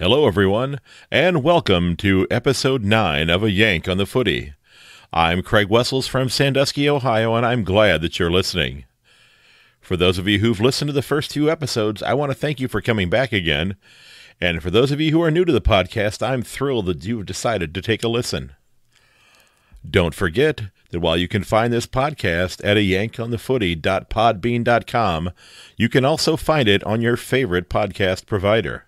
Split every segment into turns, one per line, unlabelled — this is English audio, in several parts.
Hello, everyone, and welcome to Episode 9 of A Yank on the Footy. I'm Craig Wessels from Sandusky, Ohio, and I'm glad that you're listening. For those of you who've listened to the first few episodes, I want to thank you for coming back again. And for those of you who are new to the podcast, I'm thrilled that you've decided to take a listen. Don't forget that while you can find this podcast at ayankonthefooty.podbean.com, you can also find it on your favorite podcast provider.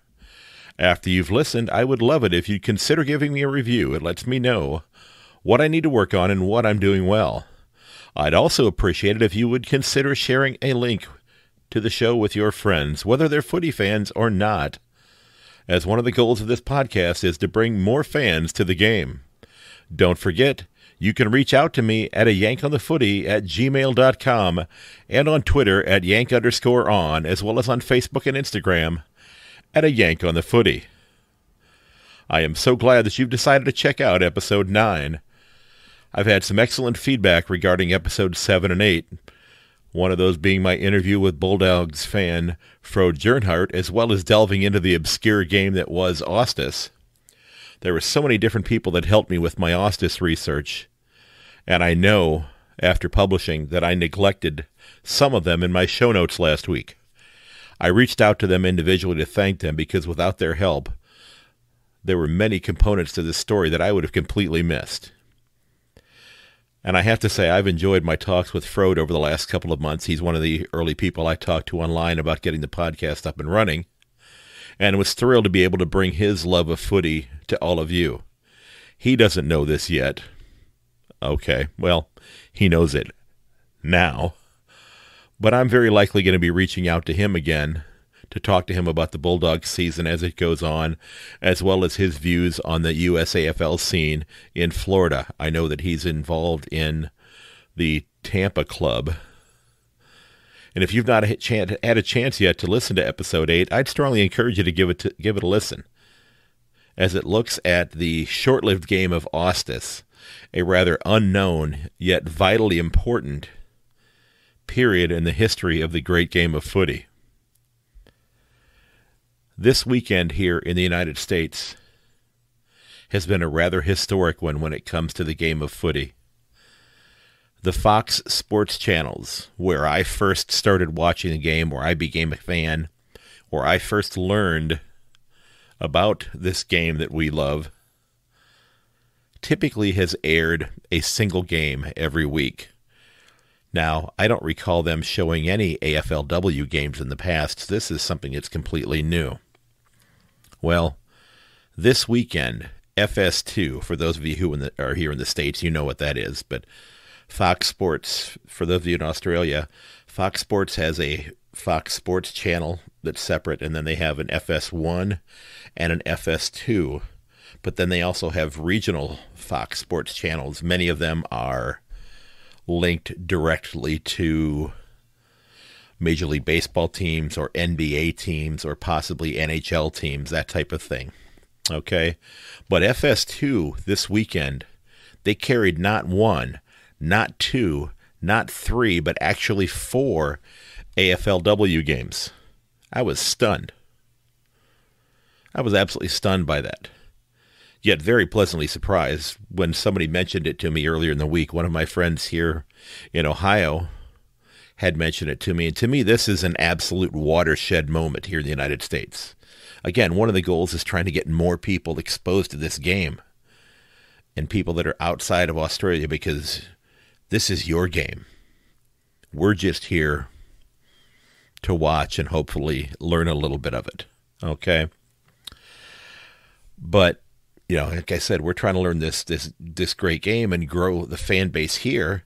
After you've listened, I would love it if you'd consider giving me a review. It lets me know what I need to work on and what I'm doing well. I'd also appreciate it if you would consider sharing a link to the show with your friends, whether they're footy fans or not, as one of the goals of this podcast is to bring more fans to the game. Don't forget, you can reach out to me at ayankonthefooty@gmail.com and on Twitter at yank_on, as well as on Facebook and Instagram at A Yank on the Footy. I am so glad that you've decided to check out Episode 9. I've had some excellent feedback regarding Episodes 7 and 8, one of those being my interview with Bulldogs fan Frode Jernhardt, as well as delving into the obscure game that was Ostis. There were so many different people that helped me with my Ostis research, and I know, after publishing, that I neglected some of them in my show notes last week. I reached out to them individually to thank them because without their help, there were many components to this story that I would have completely missed. And I have to say, I've enjoyed my talks with Frode over the last couple of months. He's one of the early people I talked to online about getting the podcast up and running, and was thrilled to be able to bring his love of footy to all of you. He doesn't know this yet. Okay, well, he knows it now. But I'm very likely going to be reaching out to him again to talk to him about the Bulldogs season as it goes on, as well as his views on the US AFL scene in Florida. I know that he's involved in the Tampa Club. And if you've not had a chance yet to listen to Episode 8, I'd strongly encourage you to give it a listen, as it looks at the short-lived game of Ostis, a rather unknown yet vitally important period in the history of the great game of footy. This weekend here in the United States has been a rather historic one when it comes to the game of footy. The Fox Sports channels, where I first started watching the game, where I became a fan, where I first learned about this game that we love, typically has aired a single game every week. Now, I don't recall them showing any AFLW games in the past. This is something that's completely new. Well, this weekend, FS2, for those of you who are here in the States, you know what that is, but Fox Sports, for those of you in Australia, Fox Sports has a Fox Sports channel that's separate, and then they have an FS1 and an FS2, but then they also have regional Fox Sports channels. Many of them are linked directly to Major League Baseball teams or NBA teams or possibly NHL teams, that type of thing. Okay? But FS2 this weekend, they carried not one, not two, not three, but actually 4 AFLW games. I was stunned. I was absolutely stunned by that. Yet very pleasantly surprised when somebody mentioned it to me earlier in the week. One of my friends here in Ohio had mentioned it to me. And to me, this is an absolute watershed moment here in the United States. Again, one of the goals is trying to get more people exposed to this game and people that are outside of Australia, because this is your game. We're just here to watch and hopefully learn a little bit of it. Okay? But you know, like I said, we're trying to learn this great game and grow the fan base here,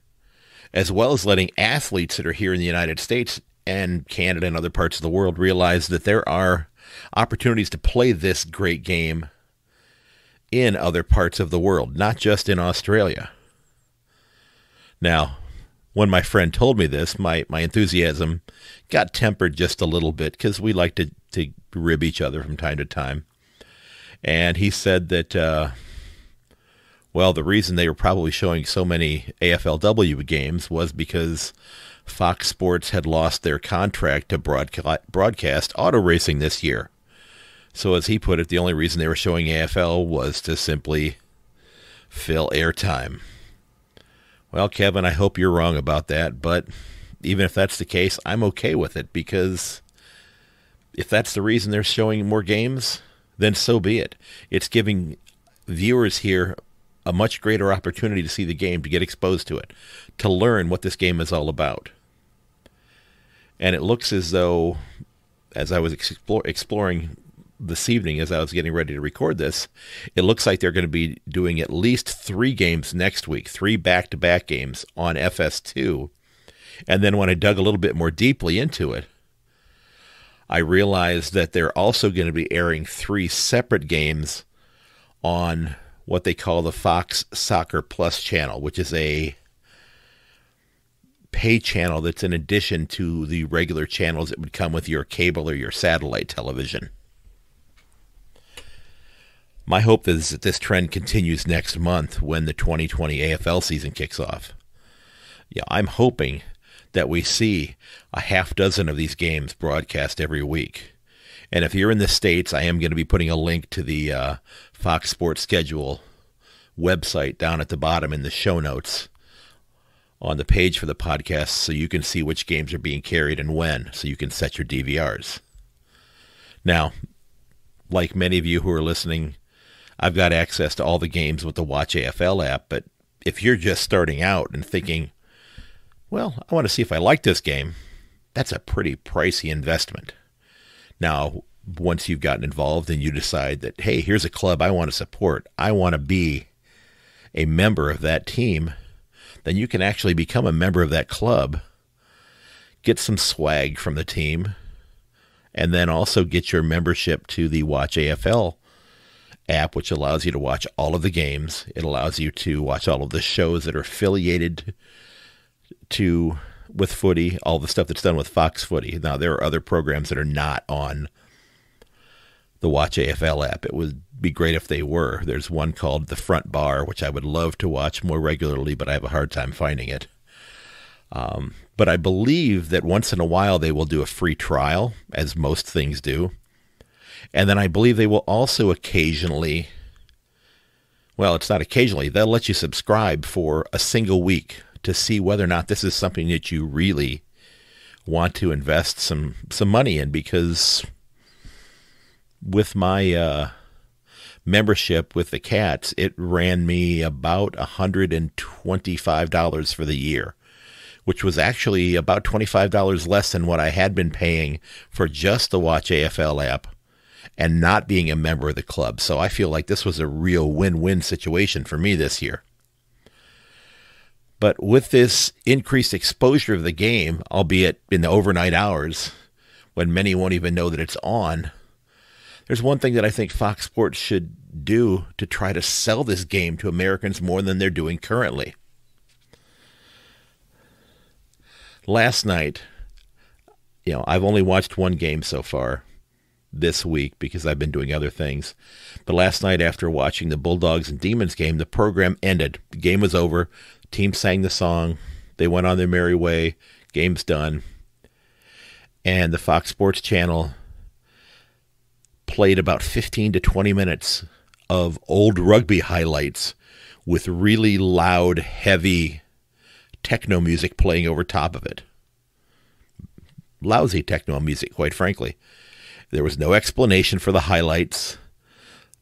as well as letting athletes that are here in the United States and Canada and other parts of the world realize that there are opportunities to play this great game in other parts of the world, not just in Australia. Now, when my friend told me this, my enthusiasm got tempered just a little bit, because we like to rib each other from time to time. And he said that, well, the reason they were probably showing so many AFLW games was because Fox Sports had lost their contract to broadcast auto racing this year. So as he put it, the only reason they were showing AFL was to simply fill airtime. Well, Kevin, I hope you're wrong about that, but even if that's the case, I'm okay with it, because if that's the reason they're showing more games, then so be it. It's giving viewers here a much greater opportunity to see the game, to get exposed to it, to learn what this game is all about. And it looks as though, as I was exploring this evening as I was getting ready to record this, it looks like they're going to be doing at least 3 games next week, 3 back-to-back games on FS2. And then when I dug a little bit more deeply into it, I realized that they're also going to be airing 3 separate games on what they call the Fox Soccer Plus channel, which is a pay channel that's in addition to the regular channels that would come with your cable or your satellite television. My hope is that this trend continues next month when the 2020 AFL season kicks off. Yeah, I'm hoping that we see a half dozen of these games broadcast every week. And if you're in the States, I am going to be putting a link to the Fox Sports Schedule website down at the bottom in the show notes on the page for the podcast, so you can see which games are being carried and when, so you can set your DVRs. Now, like many of you who are listening, I've got access to all the games with the Watch AFL app, but if you're just starting out and thinking, well, I want to see if I like this game, that's a pretty pricey investment. Now, once you've gotten involved and you decide that, hey, here's a club I want to support, I want to be a member of that team, then you can actually become a member of that club, get some swag from the team, and then also get your membership to the Watch AFL app, which allows you to watch all of the games. It allows you to watch all of the shows that are affiliated with Footy, all the stuff that's done with Fox Footy. Now, there are other programs that are not on the Watch AFL app. It would be great if they were. There's one called The Front Bar, which I would love to watch more regularly, but I have a hard time finding it. But I believe that once in a while they will do a free trial, as most things do. And then I believe they will also occasionally, well, it's not occasionally, they'll let you subscribe for a single week to see whether or not this is something that you really want to invest some money in, because with my membership with the Cats, it ran me about $125 for the year, which was actually about $25 less than what I had been paying for just the Watch AFL app and not being a member of the club. So I feel like this was a real win-win situation for me this year. But with this increased exposure of the game, albeit in the overnight hours when many won't even know that it's on, there's one thing that I think Fox Sports should do to try to sell this game to Americans more than they're doing currently. Last night, I've only watched one game so far this week because I've been doing other things. But last night, after watching the Bulldogs and Demons game, the program ended. The game was over. The team sang the song. They went on their merry way. Game's done. And the Fox Sports channel played about 15 to 20 minutes of old rugby highlights with really loud, heavy techno music playing over top of it. Lousy techno music, quite frankly. There was no explanation for the highlights.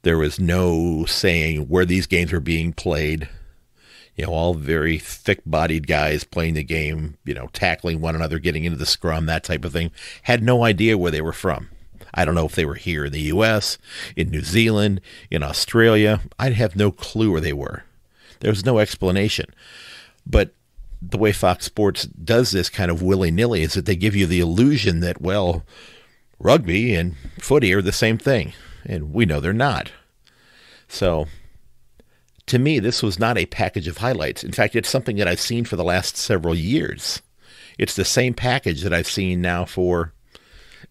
There was no saying where these games were being played. All very thick-bodied guys playing the game, tackling one another, getting into the scrum, that type of thing. Had no idea where they were from. I don't know if they were here in the U.S., in New Zealand, in Australia. I'd have no clue where they were. There was no explanation. But the way Fox Sports does this kind of willy-nilly is that they give you the illusion that, well, rugby and footy are the same thing. And we know they're not. So, to me, this was not a package of highlights. In fact, it's something that I've seen for the last several years. It's the same package that I've seen now for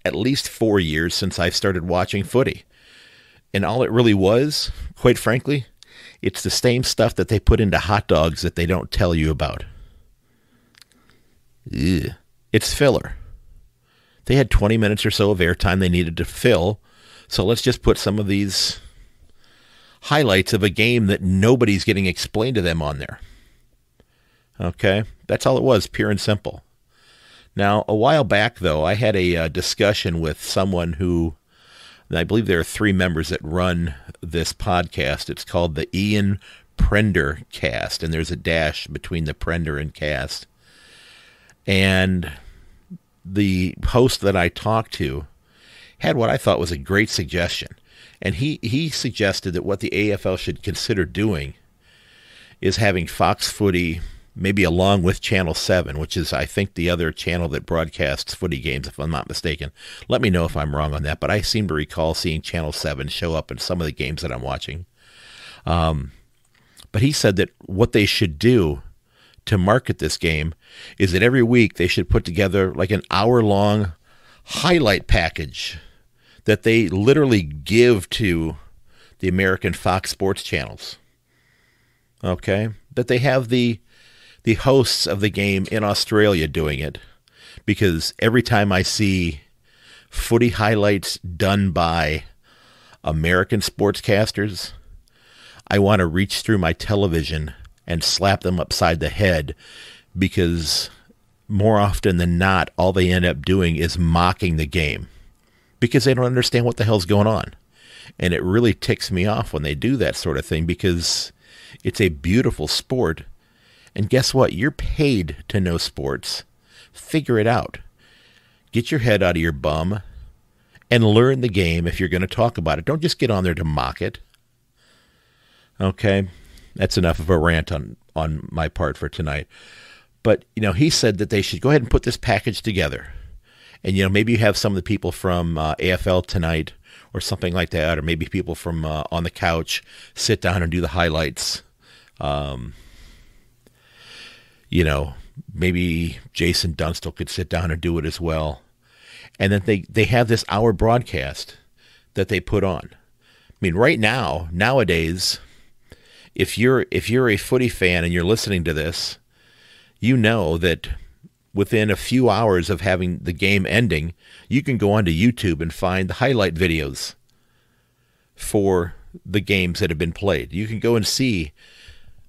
at least 4 years since I've started watching footy. And all it really was, quite frankly, it's the same stuff that they put into hot dogs that they don't tell you about. Ugh. It's filler. They had 20 minutes or so of airtime they needed to fill So let's just put some of these highlights of a game that nobody's getting explained to them on there. Okay? That's all it was, pure and simple. Now, a while back, though, I had a discussion with someone who, I believe there are 3 members that run this podcast. It's called the Ian Prender Cast, and there's a dash between the Prender and Cast. And the host that I talked to had what I thought was a great suggestion. And he suggested that what the AFL should consider doing is having Fox Footy, maybe along with Channel 7, which is, I think, the other channel that broadcasts footy games, if I'm not mistaken. Let me know if I'm wrong on that, but I seem to recall seeing Channel 7 show up in some of the games that I'm watching. But he said that what they should do to market this game is that every week they should put together like an hour-long highlight package that they literally give to the American Fox Sports channels. Okay? That they have the hosts of the game in Australia doing it, because every time I see footy highlights done by American sportscasters, I want to reach through my television and slap them upside the head, because more often than not, all they end up doing is mocking the game because they don't understand what the hell's going on. And it really ticks me off when they do that sort of thing, because it's a beautiful sport. And guess what? You're paid to know sports. Figure it out. Get your head out of your bum and learn the game if you're going to talk about it. Don't just get on there to mock it. Okay? That's enough of a rant on my part for tonight. But, he said that they should go ahead and put this package together. And, maybe you have some of the people from AFL Tonight or something like that, or maybe people from On the Couch sit down and do the highlights. Maybe Jason Dunstall could sit down and do it as well. And then they have this hour broadcast that they put on. I mean, right now, nowadays, if you're a footy fan and you're listening to this, you know that within a few hours of having the game ending, you can go onto YouTube and find the highlight videos for the games that have been played. You can go and see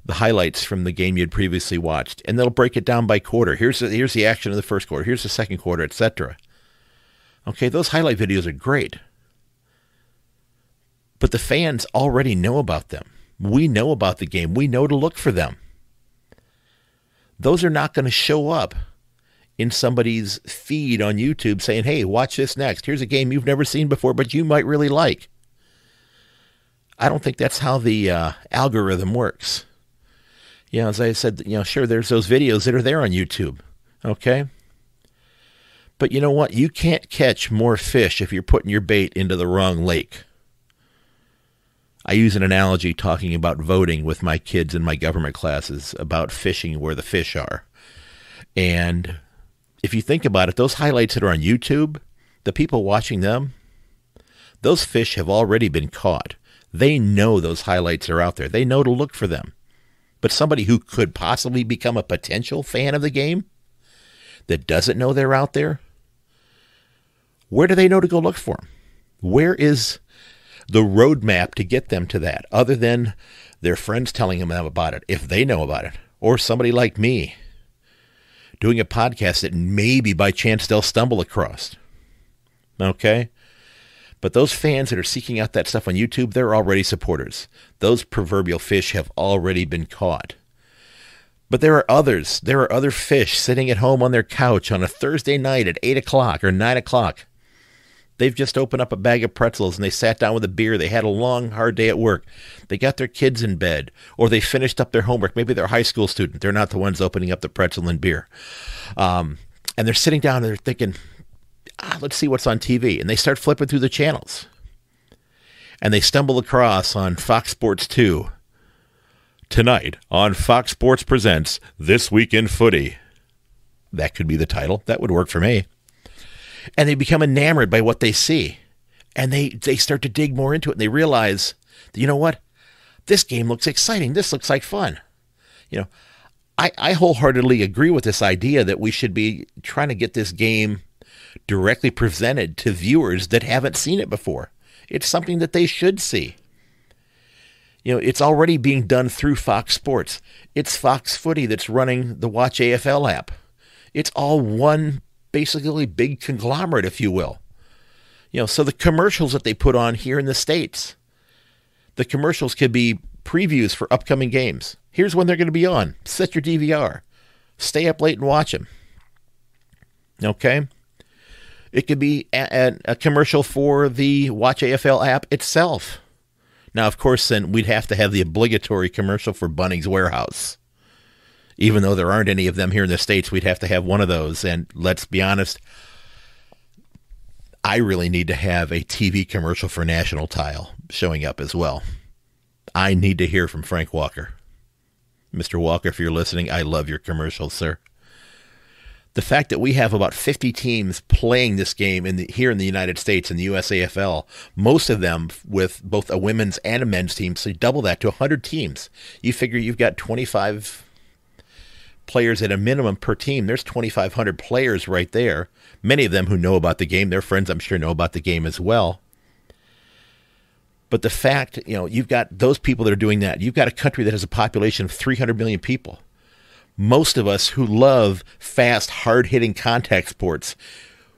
the highlights from the game you'd previously watched, and they'll break it down by quarter. Here's the action of the first quarter. Here's the second quarter, etc. Okay, those highlight videos are great. But the fans already know about them. We know about the game. We know to look for them. Those are not going to show up in somebody's feed on YouTube saying, hey, watch this next. Here's a game you've never seen before, but you might really like. I don't think that's how the algorithm works. As I said, sure, there's those videos that are there on YouTube, okay? But you know what? You can't catch more fish if you're putting your bait into the wrong lake. I use an analogy talking about voting with my kids in my government classes about fishing where the fish are. And if you think about it, those highlights that are on YouTube, the people watching them, those fish have already been caught. They know those highlights are out there. They know to look for them. But somebody who could possibly become a potential fan of the game that doesn't know they're out there, where do they know to go look for them? Where is the roadmap to get them to that, other than their friends telling them about it, if they know about it, or somebody like me doing a podcast that maybe by chance they'll stumble across? Okay? But those fans that are seeking out that stuff on YouTube, they're already supporters. Those proverbial fish have already been caught. But there are others. There are other fish sitting at home on their couch on a Thursday night at 8 o'clock or 9 o'clock. They've just opened up a bag of pretzels and they sat down with a beer. They had a long, hard day at work. They got their kids in bed, or they finished up their homework. Maybe they're a high school student. They're not the ones opening up the pretzel and beer. And they're sitting down and they're thinking, let's see what's on TV. And they start flipping through the channels. And they stumble across on Fox Sports 2. Tonight on Fox Sports Presents This Week in Footy. That could be the title. That would work for me. And they become enamored by what they see. And they start to dig more into it. And they realize, you know what? This game looks exciting. This looks like fun. I wholeheartedly agree with this idea that we should be trying to get this game directly presented to viewers that haven't seen it before. It's something that they should see. It's already being done through Fox Sports. It's Fox Footy that's running the Watch AFL app. It's all one basically big conglomerate, if you will. So the commercials that they put on here in the States, the commercials could be previews for upcoming games. Here's when they're going to be on. Set your DVR. Stay up late and watch them. Okay? It could be a commercial for the Watch AFL app itself. Now, of course, then we'd have to have the obligatory commercial for Bunnings Warehouse. Even though there aren't any of them here in the States, we'd have to have one of those. And let's be honest, I really need to have a TV commercial for National Tile showing up as well. I need to hear from Frank Walker. Mr. Walker, if you're listening, I love your commercials, sir. The fact that we have about 50 teams playing this game here in the United States in the USAFL, most of them with both a women's and a men's team, so you double that to 100 teams. You figure you've got 25 players at a minimum per team. There's 2,500 players right there. Many of them who know about the game. Their friends, I'm sure, know about the game as well. But the fact, you've got those people that are doing that. You've got a country that has a population of 300 million people. Most of us who love fast, hard-hitting contact sports,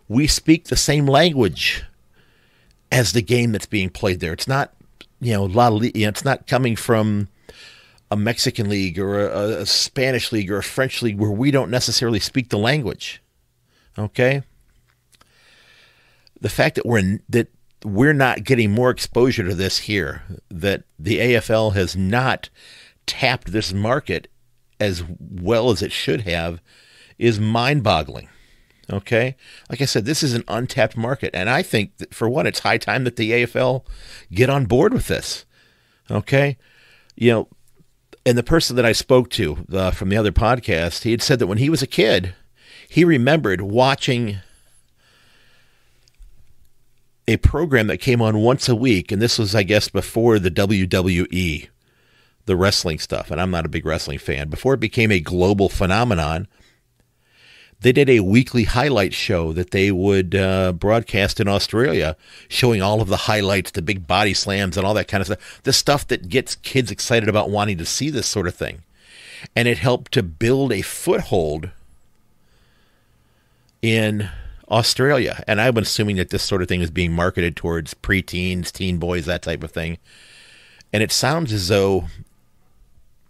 we speak the same language as the game that's being played there. It's not, it's not coming from a Mexican league or a Spanish league or a French league where we don't necessarily speak the language. Okay? The fact that we're not getting more exposure to this here, that the AFL has not tapped this market as well as it should have, is mind-boggling. Okay? Like I said, this is an untapped market, and I think that for one, it's high time that the AFL get on board with this. Okay? And the person that I spoke to from the other podcast, he had said that when he was a kid, he remembered watching a program that came on once a week, and this was, I guess, before the WWE, the wrestling stuff, and I'm not a big wrestling fan. Before it became a global phenomenon, they did a weekly highlight show that they would broadcast in Australia, showing all of the highlights, the big body slams, and all that kind of stuff. The stuff that gets kids excited about wanting to see this sort of thing. And it helped to build a foothold in Australia. And I've been assuming that this sort of thing is being marketed towards preteens, teen boys, that type of thing. And it sounds as though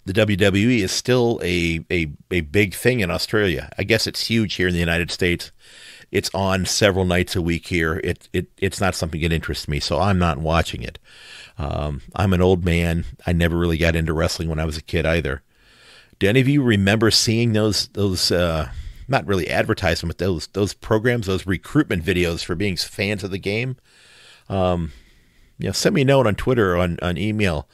the WWE is still a big thing in Australia. I guess it's huge here in the United States. It's on several nights a week here. It's not something that interests me, so I'm not watching it. I'm an old man. I never really got into wrestling when I was a kid either. Do any of you remember seeing those not really advertisement, but those programs, those recruitment videos for being fans of the game? Send me a note on Twitter or on email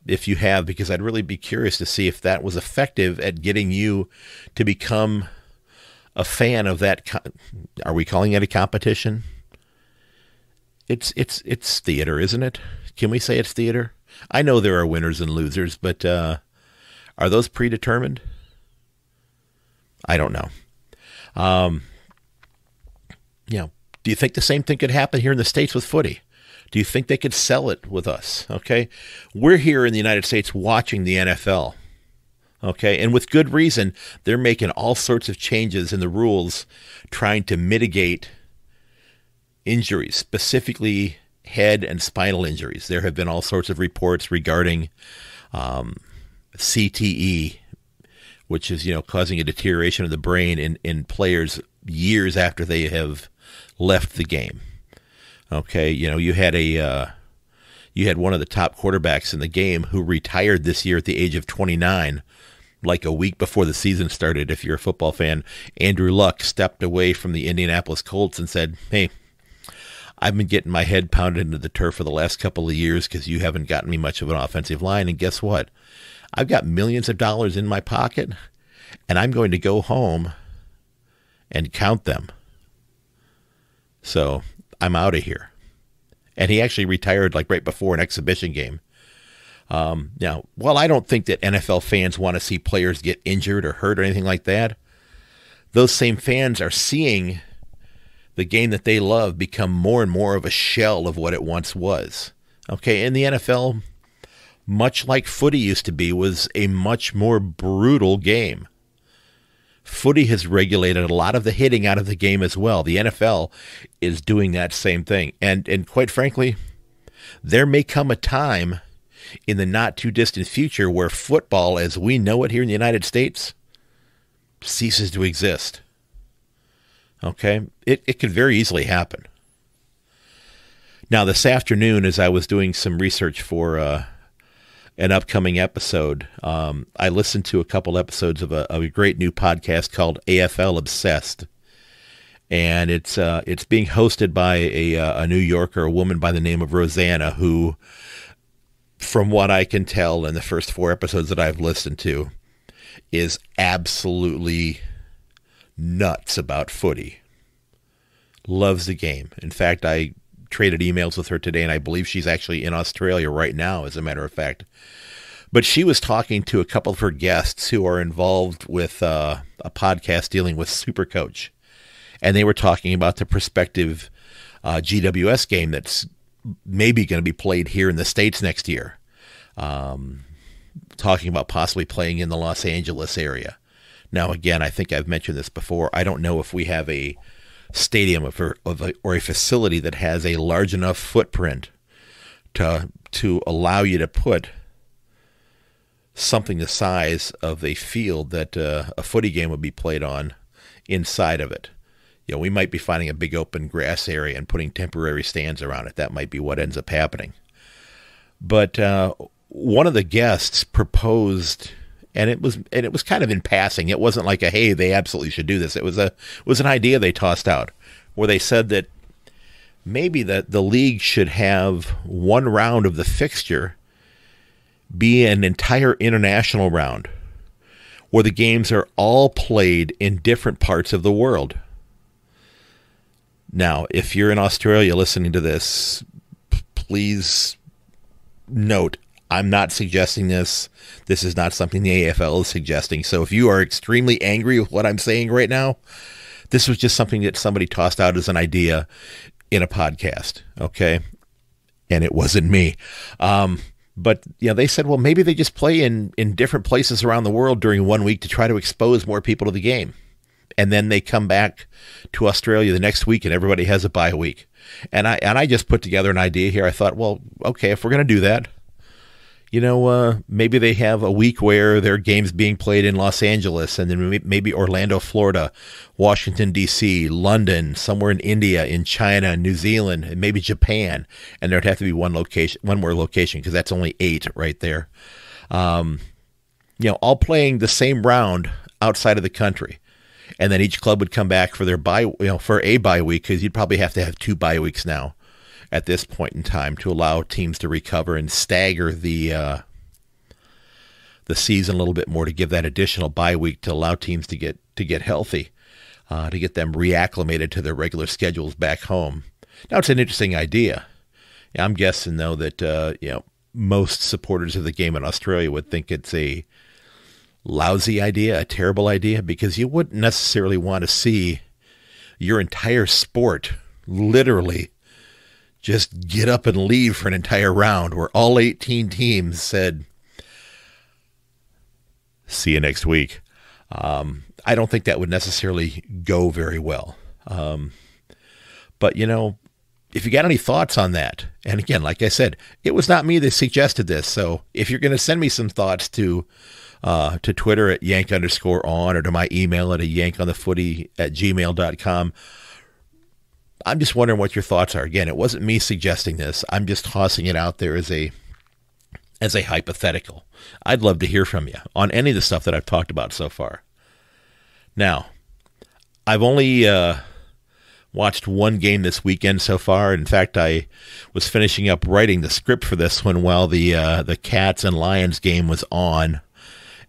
if you have, because I'd really be curious to see if that was effective at getting you to become a fan of that. Are we calling it a competition? It's theater, isn't it? Can we say it's theater? I know there are winners and losers, but are those predetermined? I don't know. Do you think the same thing could happen here in the States with footy? Do you think they could sell it with us? Okay. We're here in the United States watching the NFL. Okay. And with good reason, they're making all sorts of changes in the rules trying to mitigate injuries, specifically head and spinal injuries. There have been all sorts of reports regarding CTE, which is, causing a deterioration of the brain in players years after they have left the game. Okay, you had one of the top quarterbacks in the game who retired this year at the age of 29, like a week before the season started. If you're a football fan, Andrew Luck stepped away from the Indianapolis Colts and said, "Hey, I've been getting my head pounded into the turf for the last couple of years because you haven't gotten me much of an offensive line, and guess what? I've got millions of dollars in my pocket, and I'm going to go home and count them. So I'm out of here." And he actually retired like right before an exhibition game. Now, while I don't think that NFL fans want to see players get injured or hurt or anything like that, those same fans are seeing the game that they love become more and more of a shell of what it once was. Okay, and the NFL, much like footy used to be, was a much more brutal game. Footy has regulated a lot of the hitting out of the game as well. The NFL is doing that same thing. And quite frankly, there may come a time in the not too distant future where football as we know it here in the United States ceases to exist. Okay? It could very easily happen. Now, this afternoon, as I was doing some research for an upcoming episode, I listened to a couple episodes of a great new podcast called AFL Obsessed. And it's being hosted by a New Yorker, a woman by the name of Rosanna, who, from what I can tell in the first 4 episodes that I've listened to, is absolutely nuts about footy. Loves the game. In fact, I traded emails with her today, and I believe she's actually in Australia right now, as a matter of fact. But she was talking to a couple of her guests who are involved with a podcast dealing with Supercoach. And they were talking about the prospective GWS game that's maybe going to be played here in the States next year. Talking about possibly playing in the Los Angeles area. Now, again, I think I've mentioned this before. I don't know if we have a stadium or a facility that has a large enough footprint to allow you to put something the size of a field that a footy game would be played on inside of it. You know, we might be finding a big open grass area and putting temporary stands around it. That might be what ends up happening. But one of the guests proposed, and it was kind of in passing. It wasn't like hey, they absolutely should do this. It was an idea they tossed out, where they said that maybe that the league should have one round of the fixture be an entire international round, where the games are all played in different parts of the world. Now, if you're in Australia listening to this, please note, I'm not suggesting this. This is not something the AFL is suggesting. So if you are extremely angry with what I'm saying right now, this was just something that somebody tossed out as an idea in a podcast, okay? And it wasn't me. But they said, well, maybe they just play in different places around the world during 1 week to try to expose more people to the game. And then they come back to Australia the next week and everybody has a bye week. And I just put together an idea here. I thought, well, okay, if we're going to do that, maybe they have a week where their game's being played in Los Angeles, and then maybe Orlando, Florida, Washington, D.C., London, somewhere in India, in China, New Zealand, and maybe Japan. And there'd have to be one more location, because that's only 8 right there. All playing the same round outside of the country. And then each club would come back for their for a bye week, because you'd probably have to have 2 bye weeks now at this point in time to allow teams to recover and stagger the season a little bit more, to give that additional bye week to allow teams to get healthy, to get them reacclimated to their regular schedules back home. Now, it's an interesting idea. I'm guessing, though, that most supporters of the game in Australia would think it's a lousy idea, a terrible idea, because you wouldn't necessarily want to see your entire sport literally just get up and leave for an entire round where all 18 teams said, see you next week. I don't think that would necessarily go very well. But, if you got any thoughts on that, and again, like I said, it was not me that suggested this. So if you're going to send me some thoughts to Twitter at Yank_on, or to my email at yankonthefooty@gmail.com, I'm just wondering what your thoughts are. Again, it wasn't me suggesting this. I'm just tossing it out there as a hypothetical. I'd love to hear from you on any of the stuff that I've talked about so far. Now, I've only watched one game this weekend so far. In fact, I was finishing up writing the script for this one while the Cats and Lions game was on.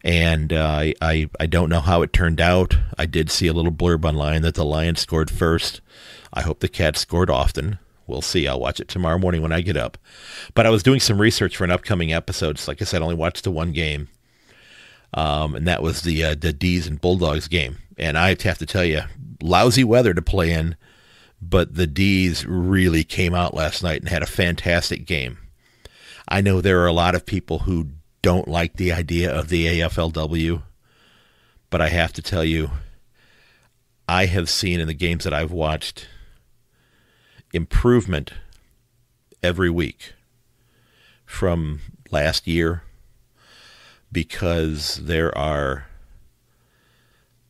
And I don't know how it turned out. I did see a little blurb online that the Lions scored first. I hope the Cats scored often. We'll see. I'll watch it tomorrow morning when I get up. But I was doing some research for an upcoming episode. So like I said, I only watched the one game. And that was the D's and Bulldogs game. And I have to tell you, lousy weather to play in. but the D's really came out last night and had a fantastic game. I know there are a lot of people who don't like the idea of the AFLW, but I have to tell you, I have seen in the games that I've watched improvement every week from last year, because there are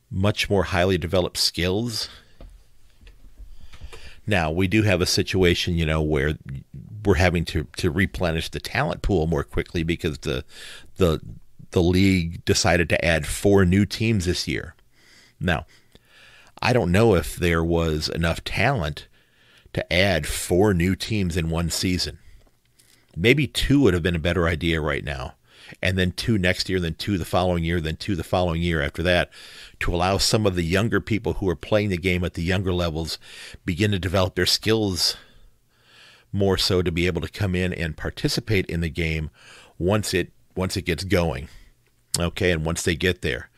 much more highly developed skills. Now, we do have a situation, where we're having to replenish the talent pool more quickly because the league decided to add 4 new teams this year. Now, I don't know if there was enough talent to add 4 new teams in one season. Maybe 2 would have been a better idea right now. And then 2 next year, then 2 the following year, then 2 the following year after that, to allow some of the younger people who are playing the game at the younger levels begin to develop their skills more so to be able to come in and participate in the game once it gets going. Okay, and once they get there.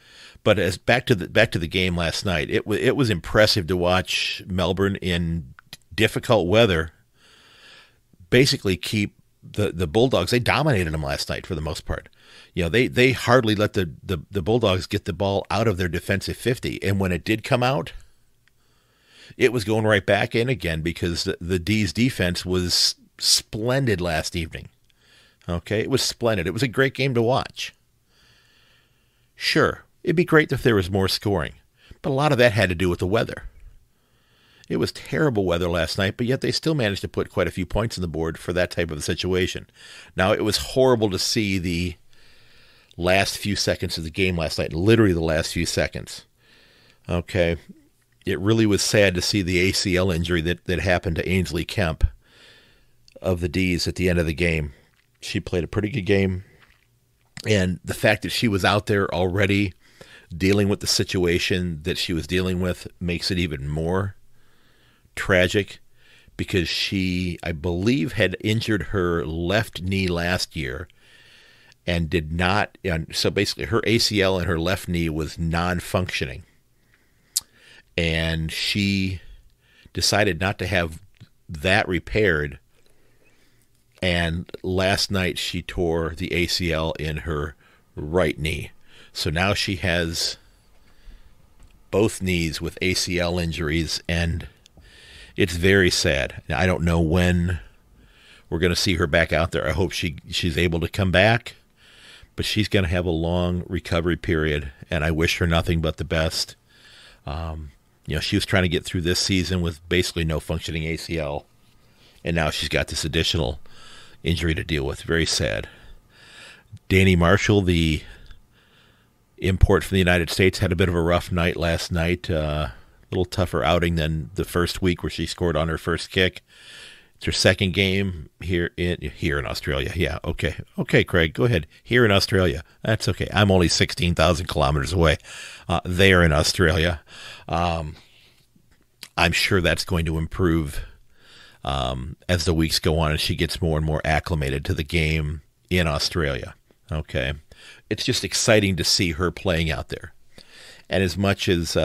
But as back to the game last night, it was impressive to watch Melbourne in difficult weather basically keep the Bulldogs. They dominated them last night for the most part. They hardly let the Bulldogs get the ball out of their defensive 50, and when it did come out, it was going right back in again because the D's defense was splendid last evening. Okay, it was splendid. It was a great game to watch. Sure, it'd be great if there was more scoring, but a lot of that had to do with the weather. It was terrible weather last night, but yet they still managed to put quite a few points on the board for that type of a situation. Now, it was horrible to see the last few seconds of the game last night, literally the last few seconds. Okay, it really was sad to see the ACL injury that happened to Ainsley Kemp of the D's at the end of the game. She played a pretty good game, and the fact that she was out there already dealing with the situation that she was dealing with makes it even more tragic, because she, I believe, had injured her left knee last year and did not, and so basically her ACL in her left knee was non-functioning, and she decided not to have that repaired, and last night she tore the ACL in her right knee. So now she has both knees with ACL injuries, and it's very sad. Now, I don't know when we're going to see her back out there. I hope she's able to come back, but she's going to have a long recovery period, and I wish her nothing but the best. She was trying to get through this season with basically no functioning ACL, and now she's got this additional injury to deal with. Very sad. Danny Marshall, the import from the United States, had a bit of a rough night last night. Little tougher outing than the first week where she scored on her first kick. It's her second game here in Australia. Yeah, okay, Craig, go ahead. Here in Australia, that's okay. I'm only 16,000 kilometers away. There in Australia, I'm sure that's going to improve as the weeks go on and she gets more and more acclimated to the game in Australia. Okay, it's just exciting to see her playing out there, and as much as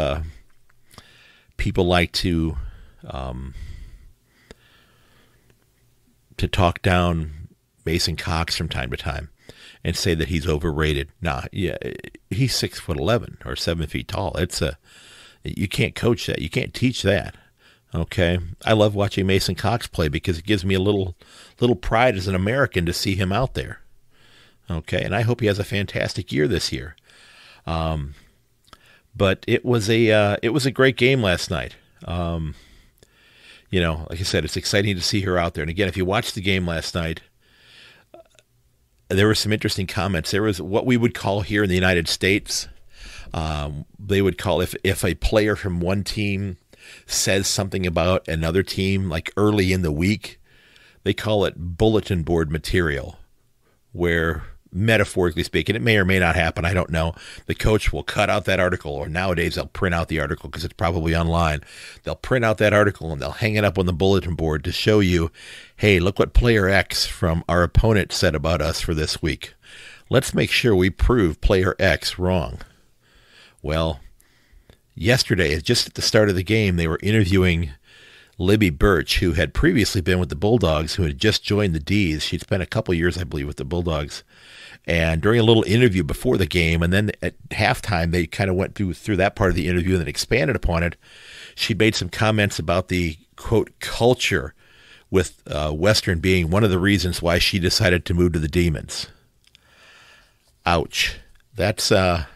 people like to talk down Mason Cox from time to time and say that he's overrated. Nah, yeah, he's 6'11" or 7 feet tall. You can't coach that. You can't teach that. Okay, I love watching Mason Cox play because it gives me a little pride as an American to see him out there. Okay, and I hope he has a fantastic year this year. But it was a great game last night. Like I said, it's exciting to see her out there. And again, if you watched the game last night, there were some interesting comments. There was what we would call here in the United States, they would call if a player from one team says something about another team, like early in the week, they call it bulletin board material, where metaphorically speaking, it may or may not happen, I don't know, the coach will cut out that article, or nowadays they'll print out the article because it's probably online. They'll print out that article and they'll hang it up on the bulletin board to show you, hey, look what player X from our opponent said about us for this week. Let's make sure we prove player X wrong. Well, yesterday, just at the start of the game, they were interviewing Libby Birch, who had previously been with the Bulldogs, who had just joined the D's. She'd spent a couple years, I believe, with the Bulldogs. And during a little interview before the game, and then at halftime, they kind of went through that part of the interview and then expanded upon it. She made some comments about the, quote, culture, with Western being one of the reasons why she decided to move to the Demons. Ouch. That's kind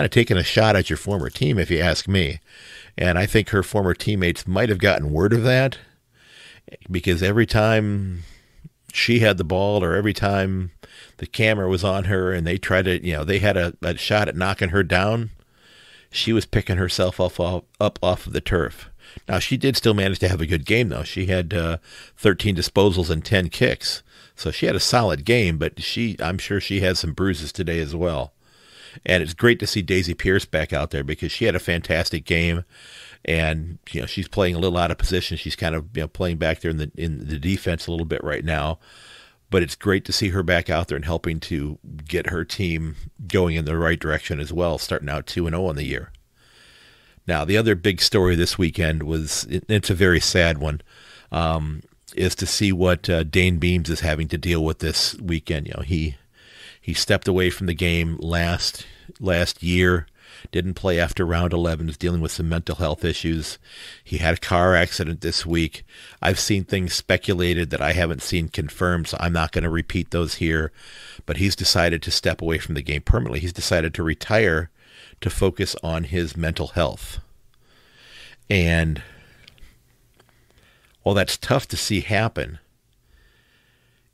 of taking a shot at your former team, if you ask me. And I think her former teammates might have gotten word of that, because every time she had the ball or every time the camera was on her and they tried to, they had a shot at knocking her down, she was picking herself up off of the turf. Now, she did still manage to have a good game, though. She had 13 disposals and 10 kicks. So she had a solid game, but I'm sure she has some bruises today as well. And it's great to see Daisy Pierce back out there, because she had a fantastic game. And, she's playing a little out of position. She's kind of, playing back there in the defense a little bit right now. But it's great to see her back out there and helping to get her team going in the right direction as well, starting out 2-0 on the year. Now, the other big story this weekend it's a very sad one, is to see what Dane Beams is having to deal with this weekend. He stepped away from the game last year, didn't play after round 11, is dealing with some mental health issues. He had a car accident this week. I've seen things speculated that I haven't seen confirmed, so I'm not going to repeat those here. But he's decided to step away from the game permanently. He's decided to retire to focus on his mental health. And while that's tough to see happen,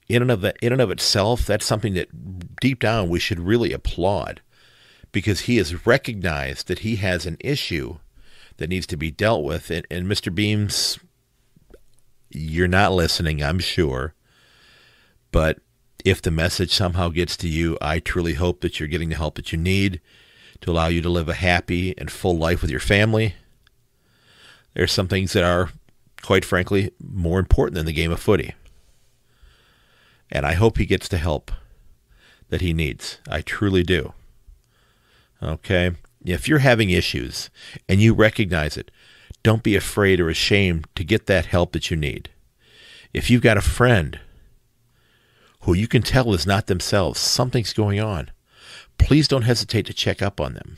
in and of itself, that's something that deep down we should really applaud, because he has recognized that he has an issue that needs to be dealt with. And Mr. Beams, you're not listening, I'm sure, but if the message somehow gets to you, I truly hope that you're getting the help that you need to allow you to live a happy and full life with your family. There's some things that are, quite frankly, more important than the game of footy. And I hope he gets the help that he needs. I truly do. Okay? If you're having issues and you recognize it, don't be afraid or ashamed to get that help that you need. If you've got a friend who you can tell is not themselves, something's going on, please don't hesitate to check up on them.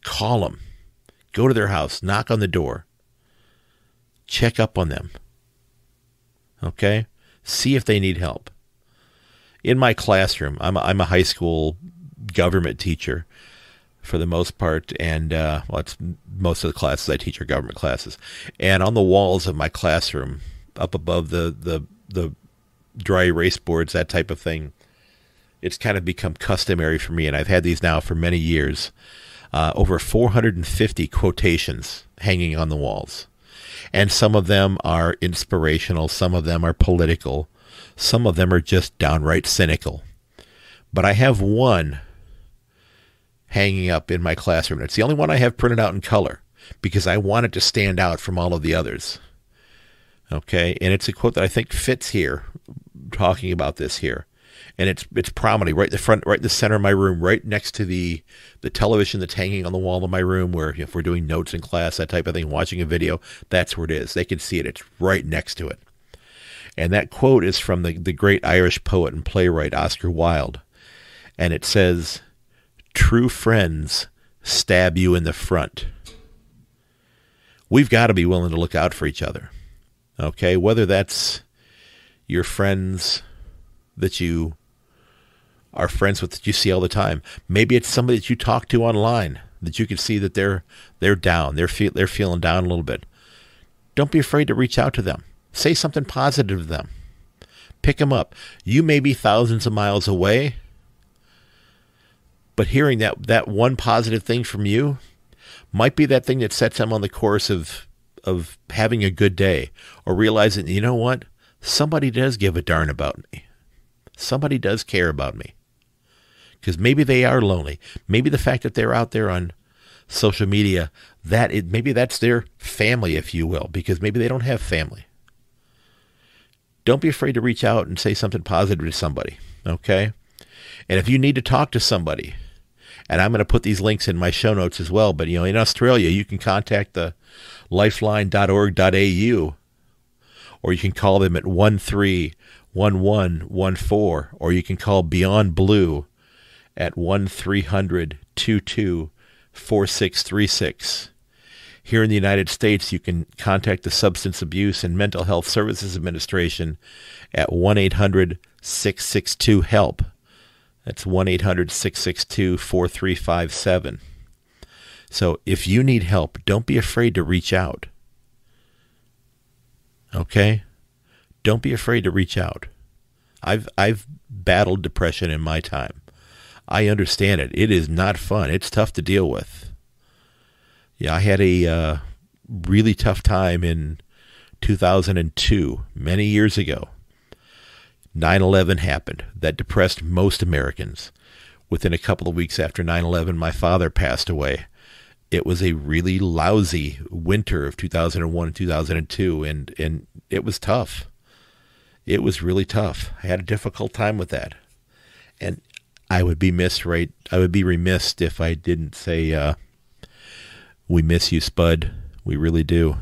Call them. Go to their house. Knock on the door. Check up on them. Okay? See if they need help. In my classroom, I'm a high school government teacher for the most part, and it's most of the classes I teach are government classes. And on the walls of my classroom, up above the dry erase boards, that type of thing, it's kind of become customary for me, and I've had these now for many years, over 450 quotations hanging on the walls. And some of them are inspirational, some of them are political, some of them are just downright cynical. But I have one hanging up in my classroom. It's the only one I have printed out in color, because I want it to stand out from all of the others. Okay, and it's a quote that I think fits here, talking about this here. And it's prominently right in the front, right in the center of my room, right next to the television that's hanging on the wall of my room, where if we're doing notes in class, that type of thing, watching a video, that's where it is. They can see it. It's right next to it. And that quote is from the great Irish poet and playwright Oscar Wilde. And it says, "True friends stab you in the front." We've got to be willing to look out for each other. Okay? Whether that's your friends that you are friends with, that you see all the time. Maybe it's somebody that you talk to online that you can see that they're down. They're feeling down a little bit. Don't be afraid to reach out to them. Say something positive to them. Pick them up. You may be thousands of miles away, but hearing that one positive thing from you might be that thing that sets them on the course of having a good day, or realizing, you know what? Somebody does give a darn about me. Somebody does care about me. Because maybe they are lonely. Maybe the fact that they're out there on social media, maybe that's their family, if you will, because maybe they don't have family. Don't be afraid to reach out and say something positive to somebody, okay? And if you need to talk to somebody And I'm going to put these links in my show notes as well. But, in Australia, you can contact the lifeline.org.au, or you can call them at 131114, or you can call Beyond Blue at 1-300-22-4636. Here in the United States, you can contact the Substance Abuse and Mental Health Services Administration at 1-800-662-HELP. That's 1-800-662-4357. So if you need help, don't be afraid to reach out. Okay? Don't be afraid to reach out. I've battled depression in my time. I understand it. It is not fun. It's tough to deal with. Yeah, I had a really tough time in 2002, many years ago. 9/11 happened. That depressed most Americans. Within a couple of weeks after 9/11, my father passed away. It was a really lousy winter of 2001 and 2002, and it was tough. It was really tough. I had a difficult time with that. And I would be remiss if I didn't say, we miss you, Spud. We really do.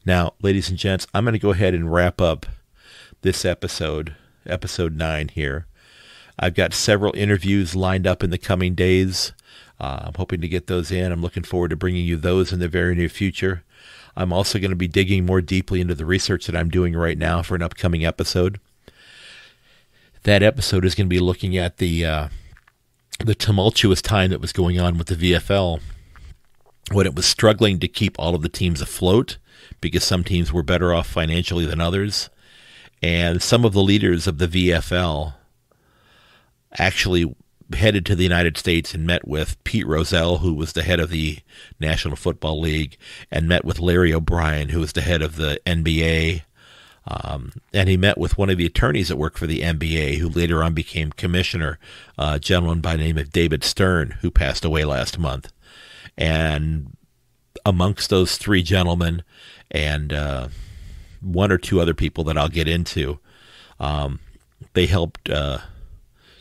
Now, ladies and gents, I'm going to go ahead and wrap up this episode 9 here. I've got several interviews lined up in the coming days. I'm hoping to get those in. I'm looking forward to bringing you those in the very near future. I'm also going to be digging more deeply into the research that I'm doing right now for an upcoming episode. That episode is going to be looking at the tumultuous time that was going on with the VFL when it was struggling to keep all of the teams afloat because some teams were better off financially than others. And some of the leaders of the VFL actually headed to the United States and met with Pete Rozelle, who was the head of the National Football League, and met with Larry O'Brien, who was the head of the NBA. And he met with one of the attorneys that worked for the NBA, who later on became commissioner, a gentleman by the name of David Stern, who passed away last month. And amongst those three gentlemen and one or two other people that I'll get into, they helped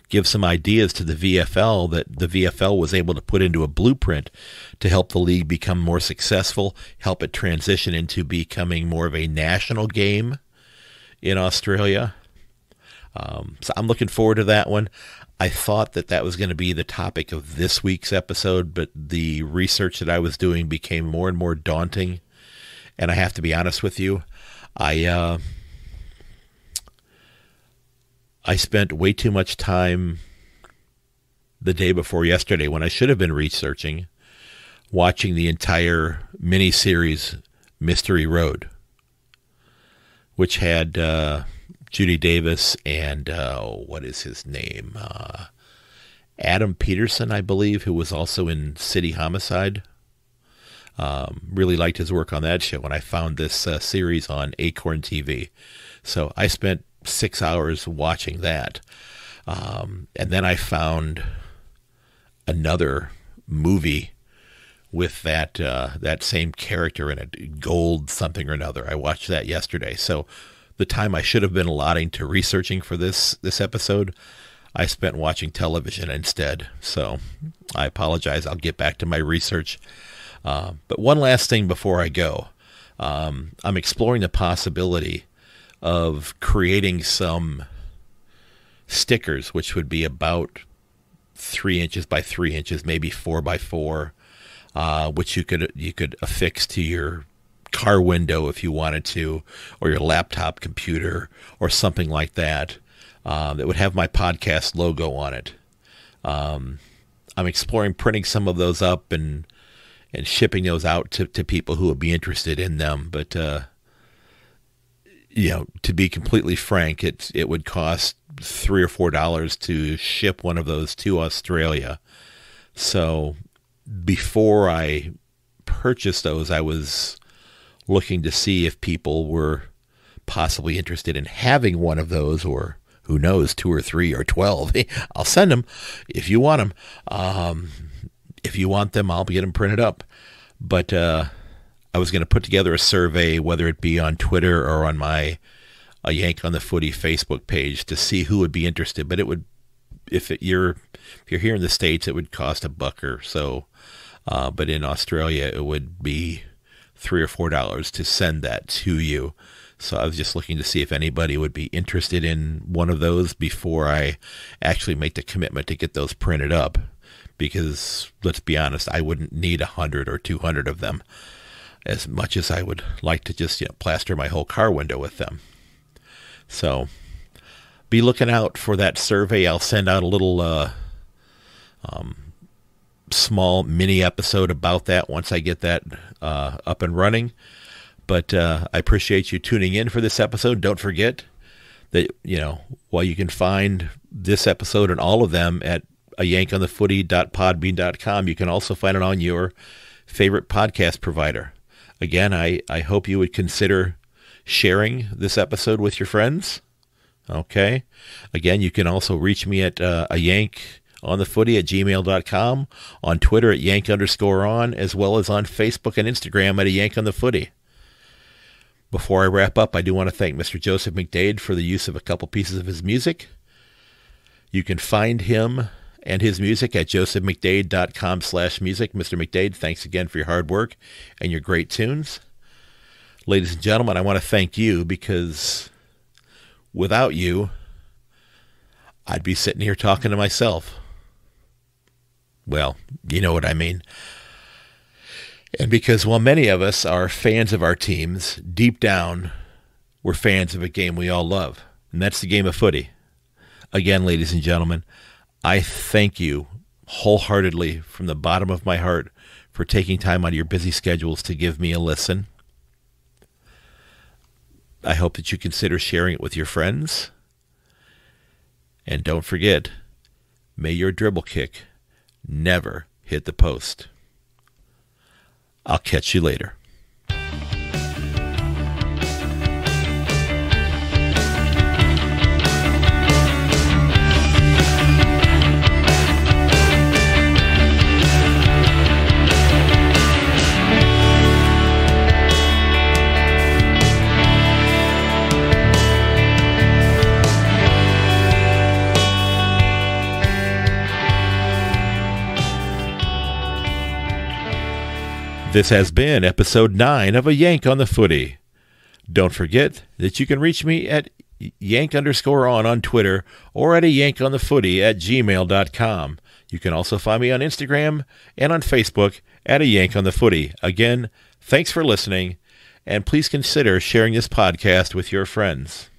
give some ideas to the VFL that the VFL was able to put into a blueprint to help the league become more successful, help it transition into becoming more of a national game in Australia. So I'm looking forward to that one. I thought that was going to be the topic of this week's episode, but the research that I was doing became more and more daunting. And I have to be honest with you, I spent way too much time the day before yesterday when I should have been researching, watching the entire miniseries Mystery Road, which had Judy Davis and what is his name? Adam Peterson, I believe, who was also in City Homicide. Really liked his work on that show, and I found this series on Acorn TV. So I spent 6 hours watching that. And then I found another movie with that same character in it, Gold something or another. I watched that yesterday. So the time I should have been allotting to researching for this episode, I spent watching television instead. So I apologize. I'll get back to my research. But one last thing before I go. I'm exploring the possibility of creating some stickers, which would be about 3 inches by 3 inches, maybe 4 by 4, which you could affix to your car window if you wanted to, or your laptop computer, or something like that. That would have my podcast logo on it. I'm exploring printing some of those up and shipping those out to people who would be interested in them, but to be completely frank, it would cost $3 or $4 to ship one of those to Australia. So before I purchased those, I was looking to see if people were possibly interested in having one of those, or who knows, 2 or 3 or 12. I'll send them if you want them. If you want them, I'll get them printed up. But I was going to put together a survey, whether it be on Twitter or on my Yank on the Footy Facebook page, to see who would be interested. But it if you're here in the States, it would cost $1 or so. But in Australia, it would be $3 or $4 to send that to you. So I was just looking to see if anybody would be interested in one of those before I actually make the commitment to get those printed up. Because let's be honest, I wouldn't need 100 or 200 of them as much as I would like to just plaster my whole car window with them. So be looking out for that survey. I'll send out a little small mini episode about that once I get that up and running. But I appreciate you tuning in for this episode. Don't forget that, while you can find this episode and all of them at ayankonthefooty.podbean.com, you can also find it on your favorite podcast provider. Again, I hope you would consider sharing this episode with your friends. Okay. Again, you can also reach me at ayankonthefooty@gmail.com, on Twitter at yank_on, as well as on Facebook and Instagram at ayankonthefooty. Before I wrap up, I do want to thank Mr. Joseph McDade for the use of a couple pieces of his music. You can find him and his music at josephmcdade.com/music. Mr. McDade, thanks again for your hard work and your great tunes. Ladies and gentlemen, I want to thank you because without you, I'd be sitting here talking to myself. Well, you know what I mean. And because while many of us are fans of our teams, deep down, we're fans of a game we all love, and that's the game of footy. Again, ladies and gentlemen, I thank you wholeheartedly from the bottom of my heart for taking time out of your busy schedules to give me a listen. I hope that you consider sharing it with your friends. And don't forget, may your dribble kick never hit the post. I'll catch you later. This has been episode 9 of A Yank on the Footy. Don't forget that you can reach me at yank_on Twitter or at ayankonthefooty@gmail.com. You can also find me on Instagram and on Facebook at A Yank on the Footy. Again, thanks for listening, and please consider sharing this podcast with your friends.